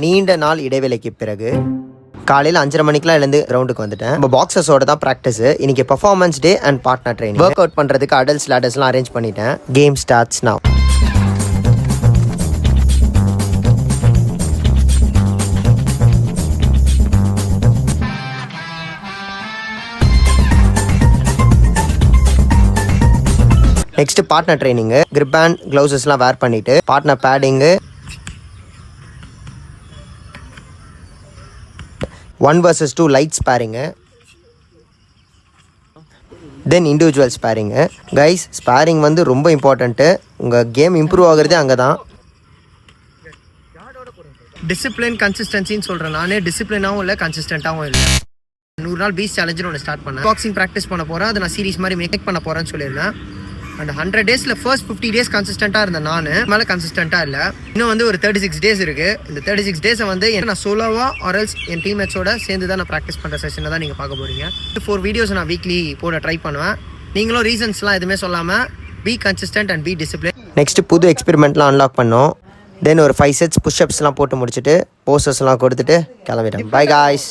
நீண்ட நாள் இடைவேளைக்கு பிறகு காலையில் 5:30 மணிக்கெலாம் எழுந்து கிரவுண்டுக்கு வந்துட்டேன். இப்போ பாக்ஸஸோட தான் ப்ராக்டிஸ். இன்னைக்கு performance day and partner training. Work out பண்ணுறதுக்கு அடல்ட்ஸ் லேடர்ஸ்லாம் அரேஞ்ச் பண்ணிட்டேன். Game starts now. Next partner training. Grip band க்ளவுஸஸ்லாம் வேர் பண்ணிட்டு partner padding 1 vs 2 light sparring, then individual sparring. Guys, sparring வந்து ரொம்ப இம்பார்ட்டண்ட்டு. உங்கள் கேம் இம்ப்ரூவ் ஆகுறதே அங்கே தான். டிசிப்ளின் கன்சிஸ்டன்சின்னு சொல்கிறேன். நானே டிசிப்ளினாகவும் இல்லை, கன்சிஸ்டண்ட்டாகவும் இல்லை. 100 நாள் பீச் சேலஞ்சுன்னு ஒன்று ஸ்டார்ட் பண்ணேன். பாக்ஸிங் ப்ராக்டிஸ் பண்ண போகிறேன். அதை நான் சீரிஸ் மாதிரி மேக் பண்ண போகிறேன்னு சொல்லியிருந்தேன். அந்த 100 டேஸில் ஃபர்ஸ்ட் 50 டேஸ் கன்சிஸ்டண்ட்டாக இருந்தேன். நான் மேலே கன்சிஸ்டண்ட்டாக இல்லை. இன்னும் வந்து ஒரு 36 டேஸ் இருக்குது. இந்த 36 டேஸை வந்து நான் சோலோவாக ஆர்எல்ஸ் என் டீம்மேட்ஸோட சேர்ந்து தான் நான் ப்ராக்டிஸ் பண்ணுற செஷனை தான் நீங்கள் பார்க்க போகிறீங்க. 4 வீடியோஸ் நான் வீக்லி போட ட்ரை பண்ணுவேன். நீங்களும் ரீசன்ஸ்லாம் எதுவுமே சொல்லாமல் be consistent and be discipline. Next புது எக்ஸ்பெரிமெண்ட்லாம் அன்லாக் பண்ணோம். தென் ஒரு 5 செட்ஸ் புஷ்அப்ஸ்லாம் போட்டு முடிச்சுட்டு போஸ்டர்ஸ்லாம் கொடுத்துட்டு கிளம்பிட்டேன். By guys.